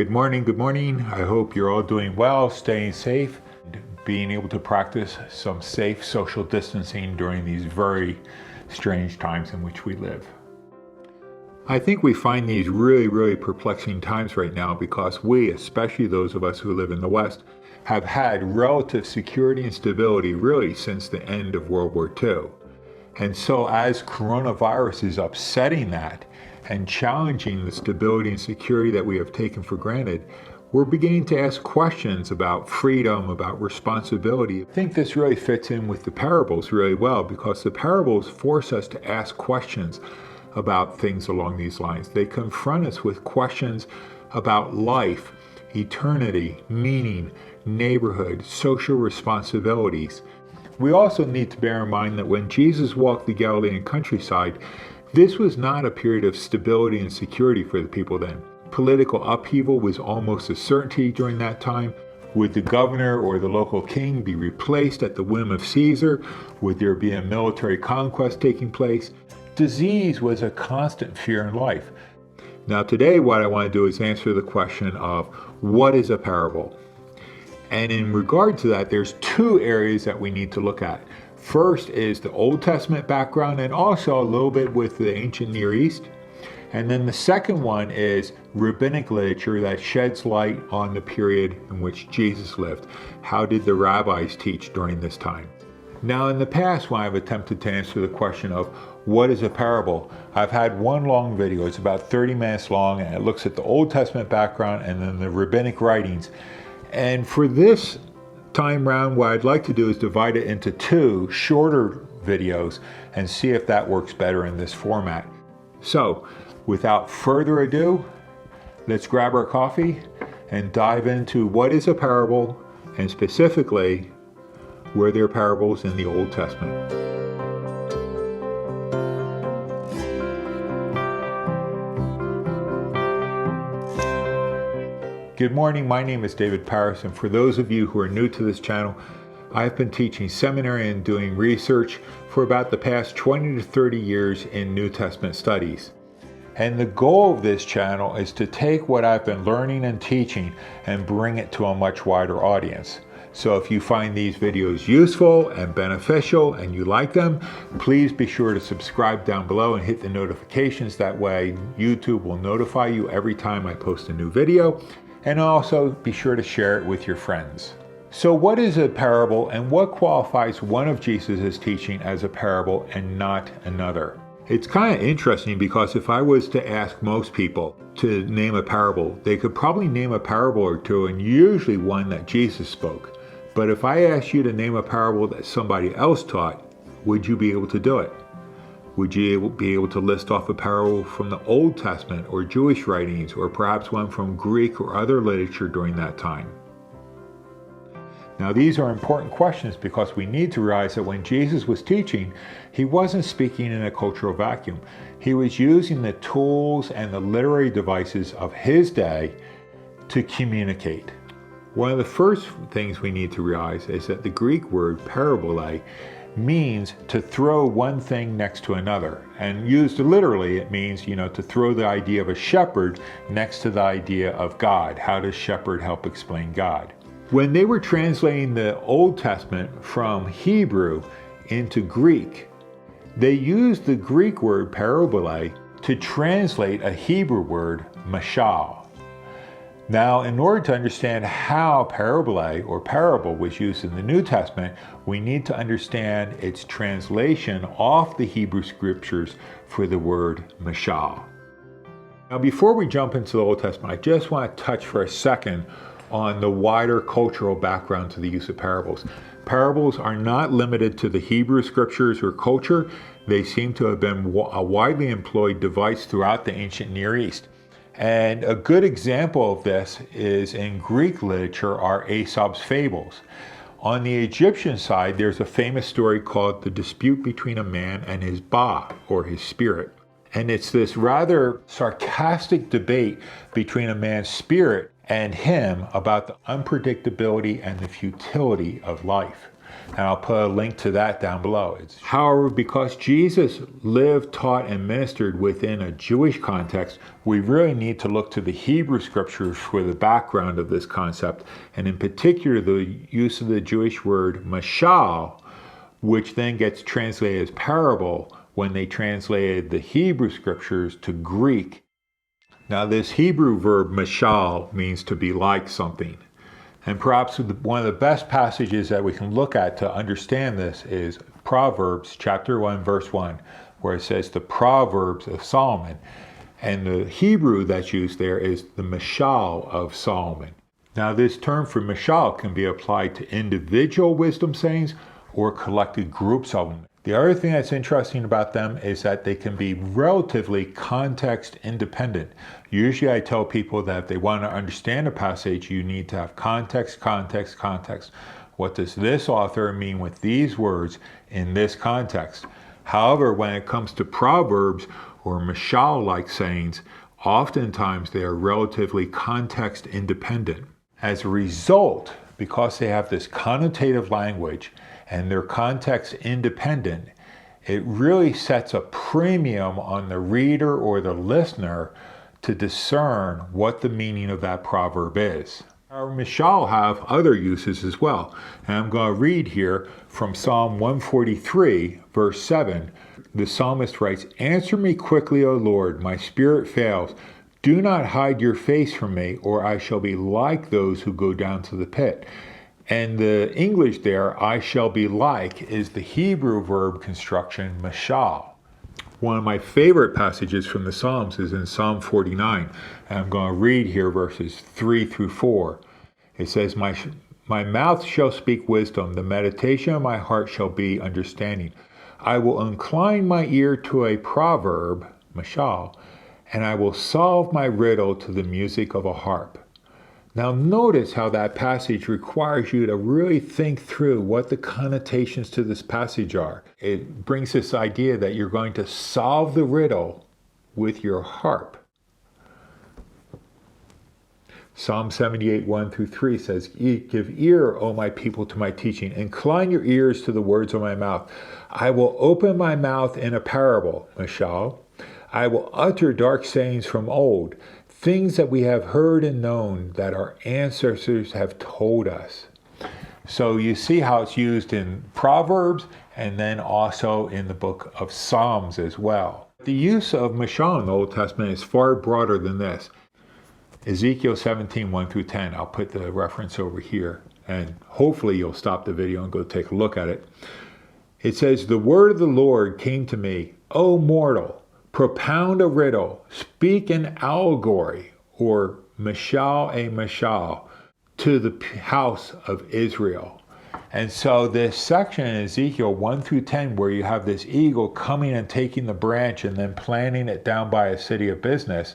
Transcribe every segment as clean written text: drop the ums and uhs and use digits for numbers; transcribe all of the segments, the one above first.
Good morning, good morning. I hope you're all doing well, staying safe, being able to practice some safe social distancing during these very strange times in which we live. I think we find these really perplexing times right now because we, especially those of us who live in the West, have had relative security and stability really since the end of World War II. And so as coronavirus is upsetting that and challenging the stability and security that we have taken for granted, we're beginning to ask questions about freedom, about responsibility. I think this really fits in with the parables really well because the parables force us to ask questions about things along these lines. They confront us with questions about life, eternity, meaning, neighborhood, social responsibilities. We also need to bear in mind that when Jesus walked the Galilean countryside, this was not a period of stability and security for the people then. Political upheaval was almost a certainty during that time. Would the governor or the local king be replaced at the whim of Caesar? Would there be a military conquest taking place? Disease was a constant fear in life. Now today what I want to do is answer the question of what is a parable? And in regard to that, there's two areas that we need to look at. First is the Old Testament background and also a little bit with the ancient Near East. And then the second one is rabbinic literature that sheds light on the period in which Jesus lived. How did the rabbis teach during this time? Now in the past, when I've attempted to answer the question of what is a parable, I've had one long video. It's about 30 minutes long and it looks at the Old Testament background and then the rabbinic writings. And for this time round, what I'd like to do is divide it into two shorter videos and see if that works better in this format. So, without further ado, let's grab our coffee and dive into what is a parable and specifically, were there parables in the Old Testament? Good morning, my name is David Paris, and for those of you who are new to this channel, I've been teaching seminary and doing research for about the past 20 to 30 years in New Testament studies. And the goal of this channel is to take what I've been learning and teaching and bring it to a much wider audience. So if you find these videos useful and beneficial and you like them, please be sure to subscribe down below and hit the notifications. That way YouTube will notify you every time I post a new video. And also be sure to share it with your friends. So what is a parable and what qualifies one of Jesus' teaching as a parable and not another? It's kind of interesting because if I was to ask most people to name a parable, they could probably name a parable or two and usually one that Jesus spoke. But if I asked you to name a parable that somebody else taught, would you be able to do it? Would you be able to list off a parable from the Old Testament or Jewish writings, or perhaps one from Greek or other literature during that time? Now these are important questions because we need to realize that when Jesus was teaching, he wasn't speaking in a cultural vacuum. He was using the tools and the literary devices of his day to communicate. One of the first things we need to realize is that the Greek word parabole means to throw one thing next to another, and used literally it means to throw the idea of a shepherd next to the idea of God. How does shepherd help explain God? When they were translating the Old Testament from Hebrew into Greek, they used the Greek word parabole to translate a Hebrew word mashal. Now, in order to understand how parabole or parable was used in the New Testament, we need to understand its translation off the Hebrew scriptures for the word mashal. Now, before we jump into the Old Testament, I just want to touch for a second on the wider cultural background to the use of parables. Parables are not limited to the Hebrew scriptures or culture. They seem to have been a widely employed device throughout the ancient Near East. And a good example of this is in Greek literature are Aesop's fables. On the Egyptian side, there's a famous story called The Dispute Between a Man and His Ba, or his spirit. And it's this rather sarcastic debate between a man's spirit and him about the unpredictability and the futility of life. And I'll put a link to that down below. However, because Jesus lived, taught, and ministered within a Jewish context, we really need to look to the Hebrew scriptures for the background of this concept, and in particular the use of the Jewish word mashal, which then gets translated as parable when they translated the Hebrew scriptures to Greek. Now, this Hebrew verb mashal means to be like something. And perhaps one of the best passages that we can look at to understand this is Proverbs chapter 1, verse 1, where it says the Proverbs of Solomon. And the Hebrew that's used there is the mashal of Solomon. Now, this term for mashal can be applied to individual wisdom sayings or collected groups of them. The other thing that's interesting about them is that they can be relatively context independent. Usually I tell people that if they want to understand a passage, you need to have context, context, context. What does this author mean with these words in this context? However, when it comes to proverbs or mashal-like sayings, oftentimes they are relatively context independent. As a result, because they have this connotative language and they're context independent, it really sets a premium on the reader or the listener to discern what the meaning of that proverb is. Our mashal have other uses as well. And I'm going to read here from Psalm 143, verse 7. The psalmist writes, "Answer me quickly, O Lord, my spirit fails. Do not hide your face from me, or I shall be like those who go down to the pit." And the English there, "I shall be like," is the Hebrew verb construction mashal. One of my favorite passages from the Psalms is in Psalm 49. And I'm going to read here verses 3 through 4. It says, My mouth shall speak wisdom, the meditation of my heart shall be understanding. I will incline my ear to a proverb, mashal, and I will solve my riddle to the music of a harp. Now notice how that passage requires you to really think through what the connotations to this passage are. It brings this idea that you're going to solve the riddle with your harp. Psalm 78, 1 through 3 says, "Give ear, O my people, to my teaching. Incline your ears to the words of my mouth. I will open my mouth in a parable, mashal. I will utter dark sayings from old, things that we have heard and known that our ancestors have told us." So you see how it's used in Proverbs and then also in the book of Psalms as well. The use of mashal in the Old Testament is far broader than this. Ezekiel 17, 1 through 10. I'll put the reference over here, and hopefully you'll stop the video and go take a look at it. It says, "The word of the Lord came to me, O mortal, propound a riddle, speak an allegory, or mashal a mashal, to the house of Israel." And so this section in Ezekiel 1 through 10, where you have this eagle coming and taking the branch and then planting it down by a city of business,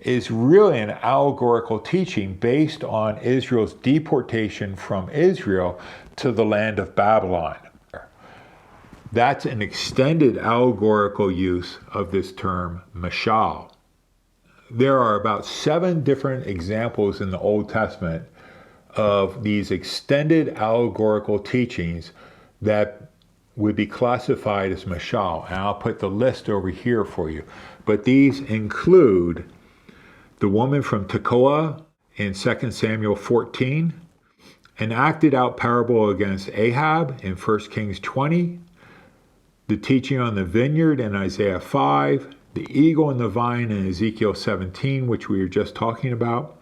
is really an allegorical teaching based on Israel's deportation from Israel to the land of Babylon. That's an extended allegorical use of this term, mashal. There are about 7 different examples in the Old Testament of these extended allegorical teachings that would be classified as mashal. And I'll put the list over here for you. But these include the woman from Tekoa in 2 Samuel 14, an acted out parable against Ahab in 1 Kings 20, the teaching on the vineyard in Isaiah 5, the eagle and the vine in Ezekiel 17, which we were just talking about,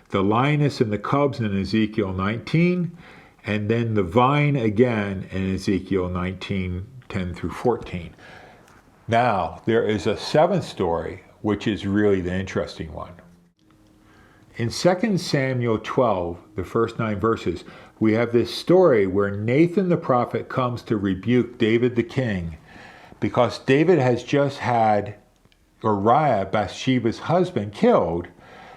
the lioness and the cubs in Ezekiel 19, and then the vine again in Ezekiel 19, 10 through 14. Now, there is a 7th story, which is really the interesting one. In 2 Samuel 12, the first 9 verses, we have this story where Nathan the prophet comes to rebuke David the king because David has just had Uriah, Bathsheba's husband, killed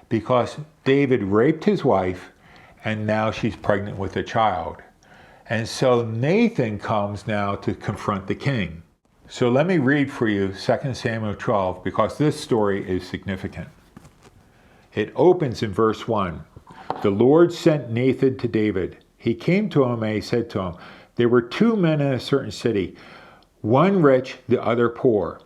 because David raped his wife and now she's pregnant with a child. And so Nathan comes now to confront the king. So let me read for you 2 Samuel 12 because this story is significant. It opens in verse 1. The Lord sent Nathan to David. He came to him and he said to him, There were two men in a certain city, one rich, the other poor.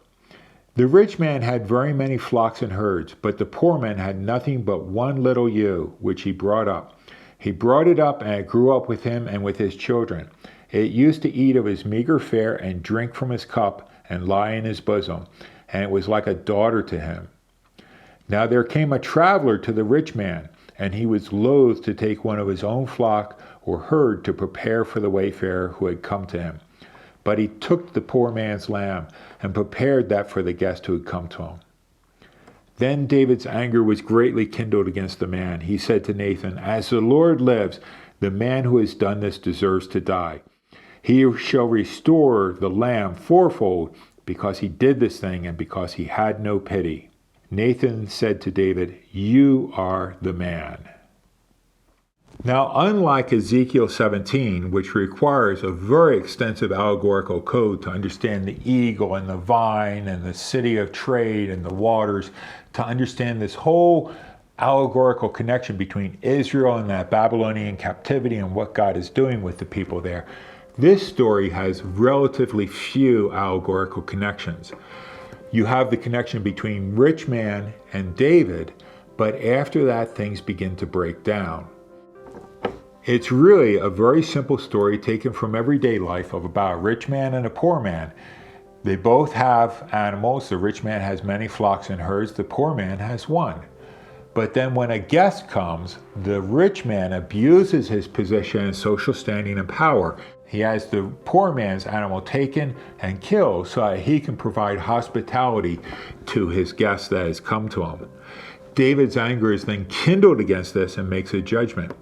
The rich man had very many flocks and herds, but the poor man had nothing but one little ewe, which he brought up. He brought it up, and it grew up with him and with his children. It used to eat of his meager fare and drink from his cup and lie in his bosom, and it was like a daughter to him. Now there came a traveler to the rich man, and he was loath to take one of his own flock or herd to prepare for the wayfarer who had come to him. But he took the poor man's lamb and prepared that for the guest who had come to him. Then David's anger was greatly kindled against the man. He said to Nathan, "As the Lord lives, the man who has done this deserves to die. He shall restore the lamb fourfold because he did this thing and because he had no pity." Nathan said to David, "You are the man." Now, unlike Ezekiel 17, which requires a very extensive allegorical code to understand the eagle and the vine and the city of trade and the waters, to understand this whole allegorical connection between Israel and that Babylonian captivity and what God is doing with the people there, this story has relatively few allegorical connections. You have the connection between rich man and David, but after that things begin to break down. It's really a very simple story taken from everyday life of about a rich man and a poor man. They both have animals. The rich man has many flocks and herds. The poor man has one. But then when a guest comes, the rich man abuses his position and social standing and power. He has the poor man's animal taken and killed so that he can provide hospitality to his guest that has come to him. David's anger is then kindled against this and makes a judgment.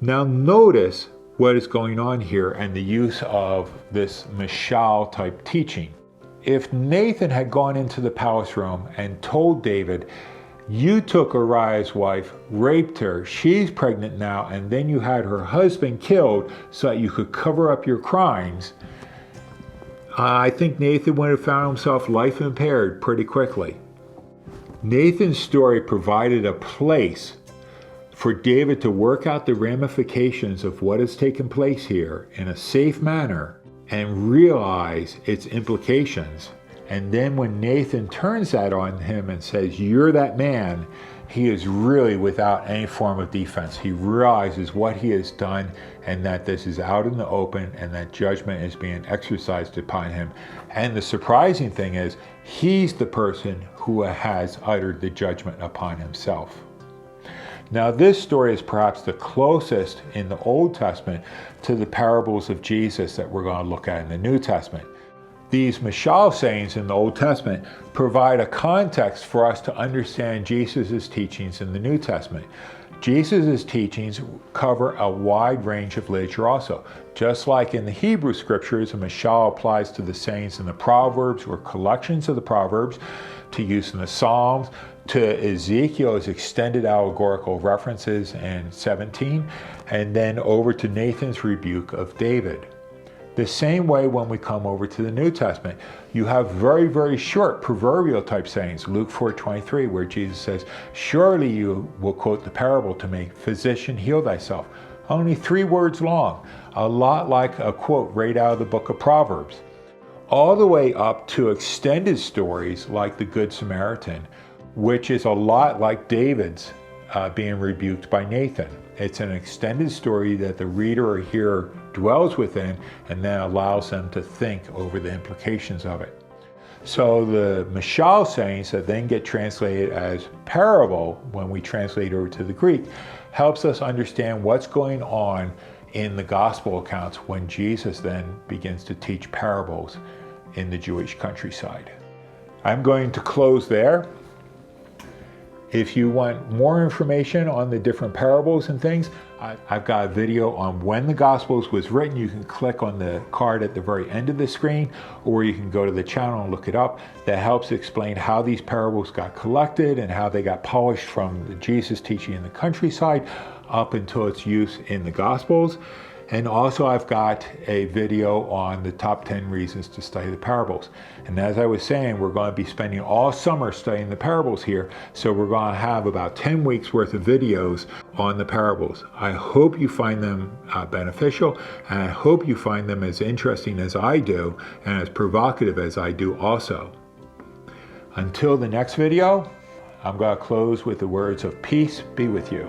Now notice what is going on here and the use of this mashal type teaching. If Nathan had gone into the palace room and told David, "You took Uriah's wife, raped her, she's pregnant now, and then you had her husband killed so that you could cover up your crimes," I think Nathan would have found himself life impaired pretty quickly. Nathan's story provided a place for David to work out the ramifications of what has taken place here in a safe manner and realize its implications. And then when Nathan turns that on him and says, "You're that man," he is really without any form of defense. He realizes what he has done and that this is out in the open and that judgment is being exercised upon him. And the surprising thing is, he's the person who has uttered the judgment upon himself. Now, this story is perhaps the closest in the Old Testament to the parables of Jesus that we're going to look at in the New Testament. These mashal sayings in the Old Testament provide a context for us to understand Jesus' teachings in the New Testament. Jesus' teachings cover a wide range of literature also. Just like in the Hebrew scriptures, a mashal applies to the sayings in the Proverbs or collections of the Proverbs, to use in the Psalms, to Ezekiel's extended allegorical references in 17, and then over to Nathan's rebuke of David. The same way when we come over to the New Testament, you have very, very short proverbial type sayings. Luke 4:23, where Jesus says, "Surely you will quote the parable to me, 'Physician, heal thyself.'" Only 3 words long, a lot like a quote right out of the book of Proverbs. All the way up to extended stories like the Good Samaritan, which is a lot like David's being rebuked by Nathan. It's an extended story that the reader or hearer dwells within and then allows them to think over the implications of it. So the mashal sayings that then get translated as parable when we translate over to the Greek helps us understand what's going on in the gospel accounts when Jesus then begins to teach parables in the Jewish countryside. I'm going to close there. If you want more information on the different parables and things, I've got a video on when the Gospels was written. You can click on the card at the very end of the screen, or you can go to the channel and look it up. That helps explain how these parables got collected and how they got polished from the Jesus teaching in the countryside up until its use in the Gospels. And also I've got a video on the top 10 reasons to study the parables. And as I was saying, we're going to be spending all summer studying the parables here. So we're going to have about 10 weeks worth of videos on the parables. I hope you find them beneficial, and I hope you find them as interesting as I do and as provocative as I do also. Until the next video, I'm going to close with the words of peace be with you.